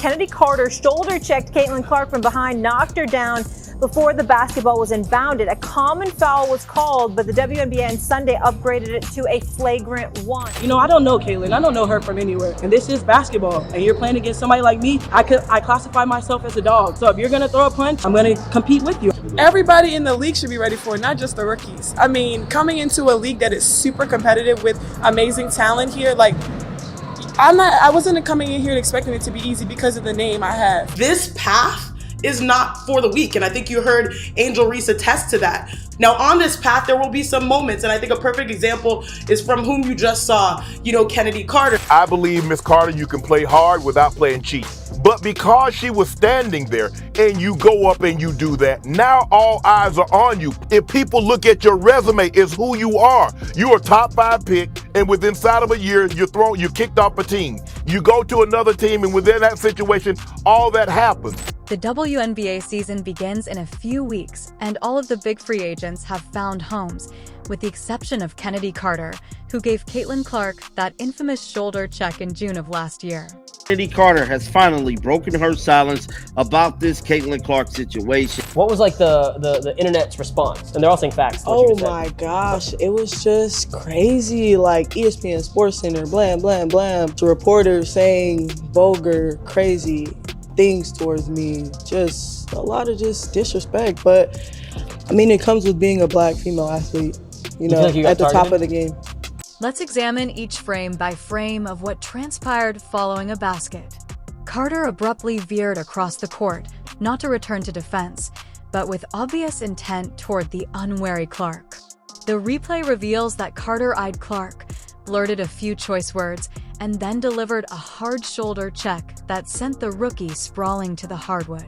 Kennedy Carter shoulder-checked Caitlin Clark from behind, knocked her down before the basketball was inbounded. A common foul was called, but the WNBA on Sunday upgraded it to a flagrant one. You know, I don't know Caitlin. I don't know her from anywhere. And this is basketball. And you're playing against somebody like me. I classify myself as a dog. So if you're going to throw a punch, I'm going to compete with you. Everybody in the league should be ready for it, not just the rookies. I mean, coming into a league that is super competitive with amazing talent here, like, I wasn't coming in here expecting it to be easy because of the name I have. This path is not for the weak, and I think you heard Angel Reese attest to that. Now, on this path, there will be some moments, and I think a perfect example is from whom you just saw, Kennedy Carter. I believe, Miss Carter, you can play hard without playing cheap. But because she was standing there and you go up and you do that, now all eyes are on you. If people look at your resume, it's who you are. You're a top 5 pick, and within inside of a year, you're kicked off a team. You go to another team, and within that situation, all that happens. The WNBA season begins in a few weeks, and all of the big free agents have found homes, with the exception of Kennedy Carter, who gave Caitlin Clark that infamous shoulder check in June of last year. Kennedy Carter has finally broken her silence about this Caitlin Clark situation. What was like the internet's response? And they're all saying facts. Oh my gosh, it was just crazy. Like ESPN Sports Center, blam, blam, blam. The reporters saying vulgar, crazy things towards me. Just a lot of just disrespect. But I mean, it comes with being a black female athlete, at the top of the game. Let's examine each frame by frame of what transpired following a basket. Carter abruptly veered across the court, not to return to defense, but with obvious intent toward the unwary Clark. The replay reveals that Carter eyed Clark, blurted a few choice words, and then delivered a hard shoulder check that sent the rookie sprawling to the hardwood.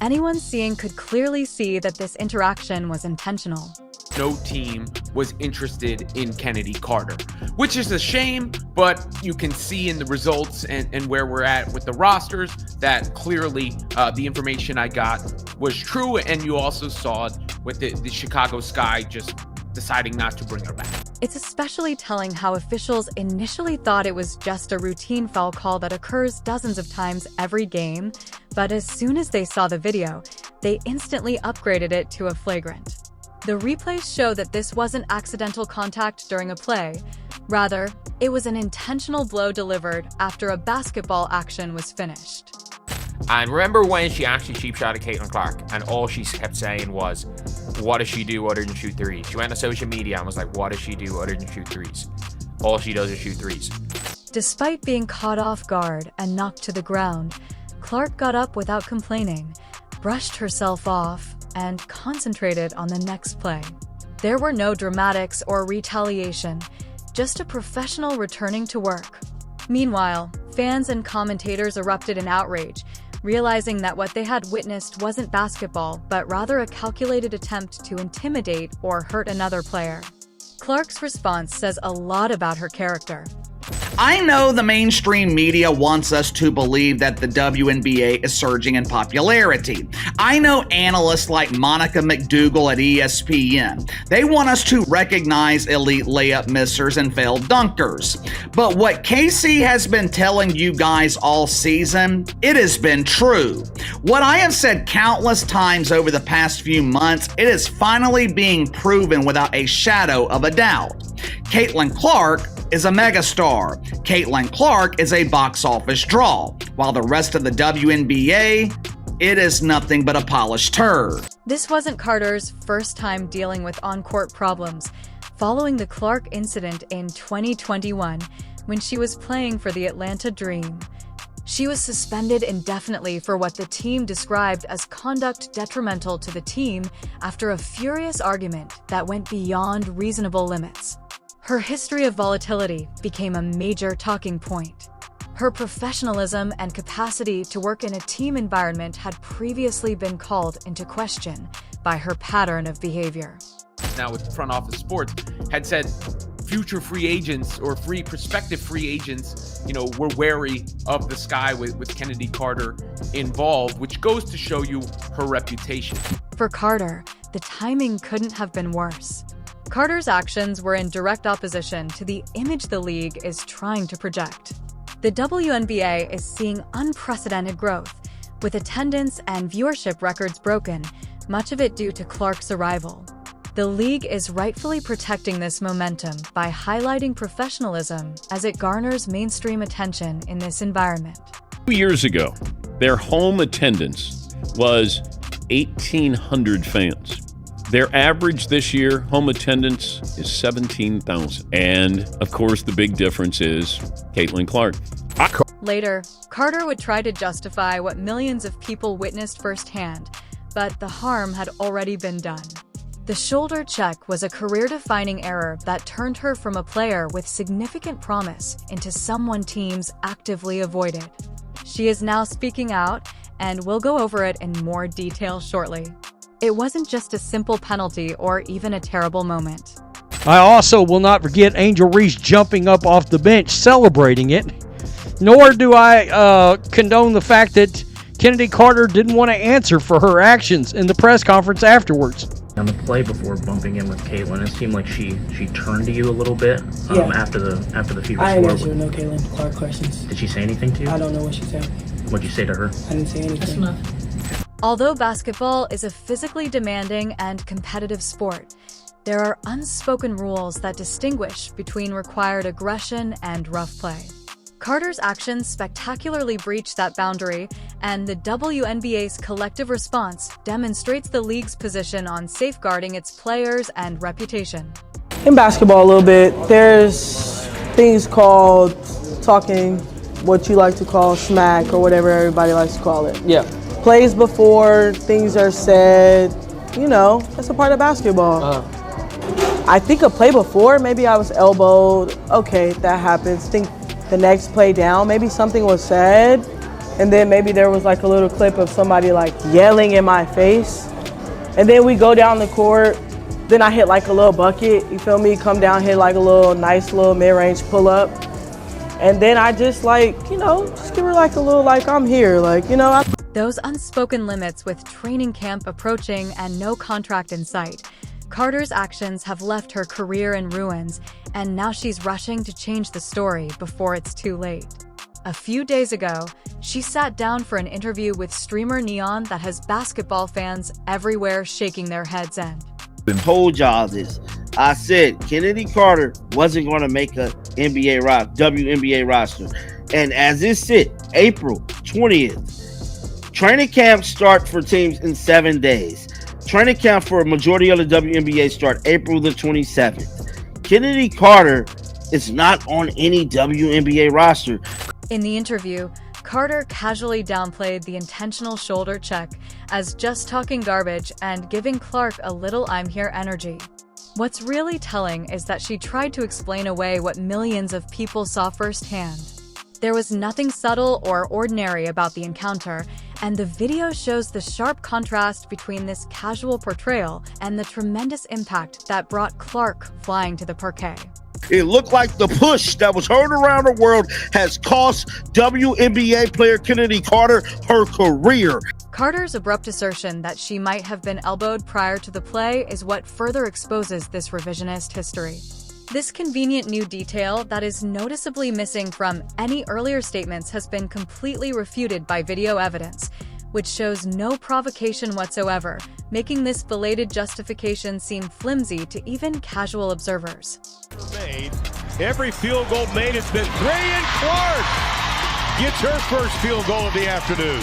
Anyone seeing could clearly see that this interaction was intentional. No team was interested in Kennedy Carter, which is a shame, but you can see in the results and where we're at with the rosters that clearly the information I got was true, and you also saw it with the Chicago Sky just deciding not to bring her back. It's especially telling how officials initially thought it was just a routine foul call that occurs dozens of times every game, but as soon as they saw the video, they instantly upgraded it to a flagrant. The replays show that this wasn't accidental contact during a play. Rather, it was an intentional blow delivered after a basketball action was finished. And remember when she actually cheap shot at Caitlin Clark, and all she kept saying was, what does she do other than shoot threes? She went on social media and was like, what does she do other than shoot threes? All she does is shoot threes. Despite being caught off guard and knocked to the ground, Clark got up without complaining, brushed herself off, and concentrated on the next play. There were no dramatics or retaliation, just a professional returning to work. Meanwhile, fans and commentators erupted in outrage, realizing that what they had witnessed wasn't basketball, but rather a calculated attempt to intimidate or hurt another player. Clark's response says a lot about her character. I know the mainstream media wants us to believe that the WNBA is surging in popularity. I know analysts like Monica McDougal at ESPN. They want us to recognize elite layup missers and failed dunkers. But what Casey has been telling you guys all season, it has been true. What I have said countless times over the past few months, it is finally being proven without a shadow of a doubt. Caitlin Clark is a megastar. Caitlin Clark is a box office draw, while the rest of the WNBA, it is nothing but a polished turd. This wasn't Carter's first time dealing with on-court problems. Following the Clark incident in 2021, when she was playing for the Atlanta Dream, she was suspended indefinitely for what the team described as conduct detrimental to the team after a furious argument that went beyond reasonable limits. Her history of volatility became a major talking point. Her professionalism and capacity to work in a team environment had previously been called into question by her pattern of behavior. Now with front office sports had said future free agents or prospective free agents, were wary of the Sky with Kennedy Carter involved, which goes to show you her reputation. For Carter, the timing couldn't have been worse. Carter's actions were in direct opposition to the image the league is trying to project. The WNBA is seeing unprecedented growth, with attendance and viewership records broken, much of it due to Clark's arrival. The league is rightfully protecting this momentum by highlighting professionalism as it garners mainstream attention in this environment. 2 years ago, their home attendance was 1,800 fans. Their average this year, home attendance, is 17,000. And, of course, the big difference is Caitlin Clark. Later, Carter would try to justify what millions of people witnessed firsthand, but the harm had already been done. The shoulder check was a career-defining error that turned her from a player with significant promise into someone teams actively avoided. She is now speaking out, and we'll go over it in more detail shortly. It wasn't just a simple penalty or even a terrible moment. I also will not forget Angel Reese jumping up off the bench celebrating it, nor do I condone the fact that Kennedy Carter didn't want to answer for her actions in the press conference afterwards. On the play before bumping in with Caitlin, it seemed like she turned to you a little bit after the Fever I didn't score. answer no Caitlin Clark questions. Did she say anything to you? I don't know what she said. What'd you say to her? I didn't say anything. Although basketball is a physically demanding and competitive sport, there are unspoken rules that distinguish between required aggression and rough play. Carter's actions spectacularly breached that boundary, and the WNBA's collective response demonstrates the league's position on safeguarding its players and reputation. In basketball a little bit, there's things called talking, what you like to call smack or whatever everybody likes to call it. Yeah. Plays before things are said, you know, that's a part of basketball. I think a play before, maybe I was elbowed, okay, that happens. Think the next play down, maybe something was said, and then maybe there was like a little clip of somebody like yelling in my face. And then we go down the court, then I hit like a little bucket, you feel me? Come down, hit like a little nice little mid-range pull-up. And then I just like, you know, just give her like a little like, I'm here, like, you know. Those unspoken limits with training camp approaching and no contract in sight, Carter's actions have left her career in ruins, and now she's rushing to change the story before it's too late. A few days ago, she sat down for an interview with streamer Neon that has basketball fans everywhere shaking their heads in. I told y'all this. I said Kennedy Carter wasn't going to make a WNBA roster. And as it sit, April 20th, training camps start for teams in 7 days. Training camp for a majority of the WNBA start April the 27th. Kennedy Carter is not on any WNBA roster. In the interview, Carter casually downplayed the intentional shoulder check as just talking garbage and giving Clark a little I'm here energy. What's really telling is that she tried to explain away what millions of people saw firsthand. There was nothing subtle or ordinary about the encounter, and the video shows the sharp contrast between this casual portrayal and the tremendous impact that brought Clark flying to the parquet. It looked like the push that was heard around the world has cost WNBA player Kennedy Carter her career. Carter's abrupt assertion that she might have been elbowed prior to the play is what further exposes this revisionist history. This convenient new detail that is noticeably missing from any earlier statements has been completely refuted by video evidence, which shows no provocation whatsoever, making this belated justification seem flimsy to even casual observers. Every field goal made has been Brian Clark gets her first field goal of the afternoon.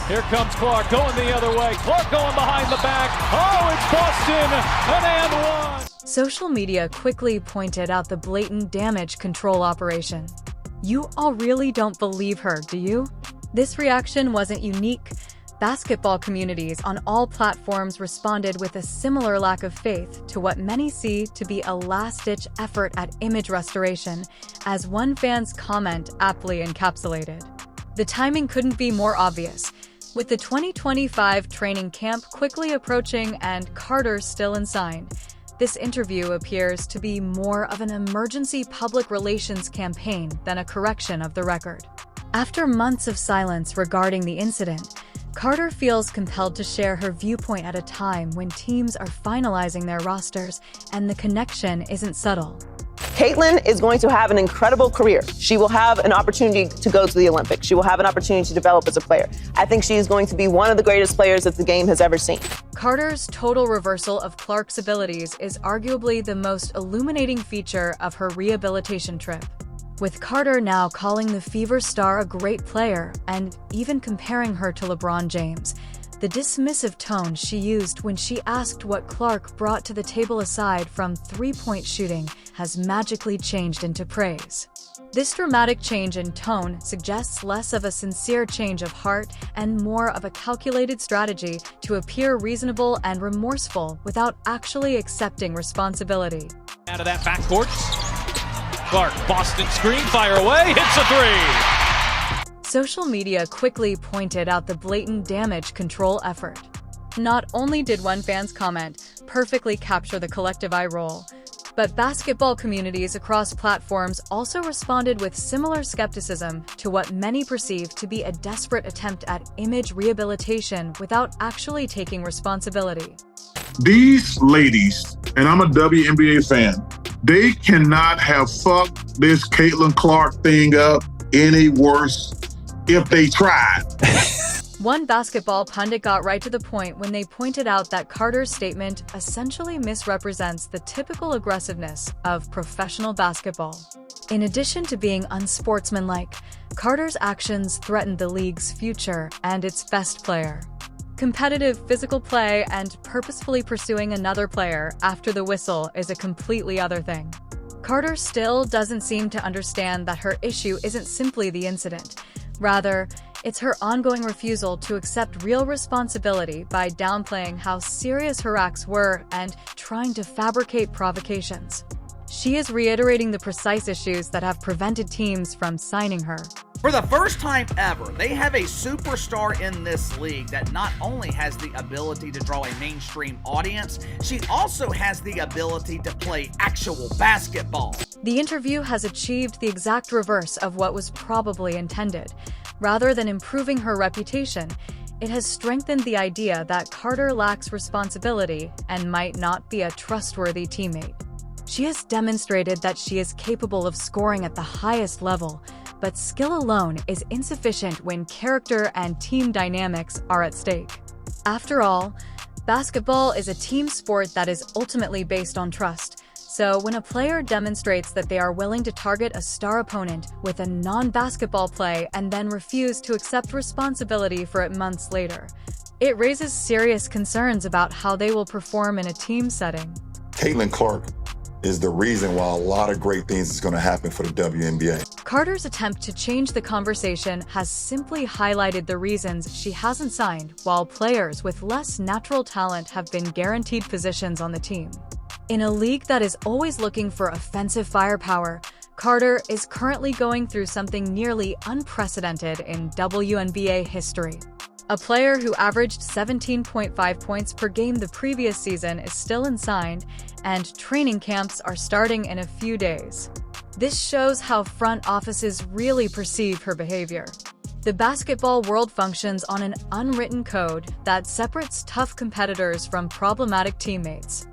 Here comes Clark going the other way. Clark going behind the back. Oh, it's Boston, an and one. Social media quickly pointed out the blatant damage control operation. You all really don't believe her, do you? This reaction wasn't unique. Basketball communities on all platforms responded with a similar lack of faith to what many see to be a last-ditch effort at image restoration, as one fan's comment aptly encapsulated. The timing couldn't be more obvious. With the 2025 training camp quickly approaching and Carter still unsigned, this interview appears to be more of an emergency public relations campaign than a correction of the record. After months of silence regarding the incident, Carter feels compelled to share her viewpoint at a time when teams are finalizing their rosters and the connection isn't subtle. Caitlin is going to have an incredible career. She will have an opportunity to go to the Olympics. She will have an opportunity to develop as a player. I think she is going to be one of the greatest players that the game has ever seen. Carter's total reversal of Clark's abilities is arguably the most illuminating feature of her rehabilitation trip. With Carter now calling the Fever star a great player and even comparing her to LeBron James, the dismissive tone she used when she asked what Clark brought to the table aside from three-point shooting has magically changed into praise. This dramatic change in tone suggests less of a sincere change of heart and more of a calculated strategy to appear reasonable and remorseful without actually accepting responsibility. Out of that backcourt. Clark, Boston screen, fire away, hits a three. Social media quickly pointed out the blatant damage control effort. Not only did one fan's comment perfectly capture the collective eye roll, but basketball communities across platforms also responded with similar skepticism to what many perceive to be a desperate attempt at image rehabilitation without actually taking responsibility. These ladies, and I'm a WNBA fan, they cannot have fucked this Caitlin Clark thing up any worse if they tried. One basketball pundit got right to the point when they pointed out that Carter's statement essentially misrepresents the typical aggressiveness of professional basketball. In addition to being unsportsmanlike, Carter's actions threatened the league's future and its best player. Competitive physical play and purposefully pursuing another player after the whistle is a completely other thing. Carter still doesn't seem to understand that her issue isn't simply the incident. Rather, it's her ongoing refusal to accept real responsibility by downplaying how serious her acts were and trying to fabricate provocations. She is reiterating the precise issues that have prevented teams from signing her. For the first time ever, they have a superstar in this league that not only has the ability to draw a mainstream audience, she also has the ability to play actual basketball. The interview has achieved the exact reverse of what was probably intended. Rather than improving her reputation, it has strengthened the idea that Carter lacks responsibility and might not be a trustworthy teammate. She has demonstrated that she is capable of scoring at the highest level, but skill alone is insufficient when character and team dynamics are at stake. After all, basketball is a team sport that is ultimately based on trust. So when a player demonstrates that they are willing to target a star opponent with a non-basketball play and then refuse to accept responsibility for it months later, it raises serious concerns about how they will perform in a team setting. Caitlin Clark is the reason why a lot of great things is going to happen for the WNBA. Carter's attempt to change the conversation has simply highlighted the reasons she hasn't signed, while players with less natural talent have been guaranteed positions on the team. In a league that is always looking for offensive firepower, Carter is currently going through something nearly unprecedented in WNBA history. A player who averaged 17.5 points per game the previous season is still unsigned, and training camps are starting in a few days. This shows how front offices really perceive her behavior. The basketball world functions on an unwritten code that separates tough competitors from problematic teammates.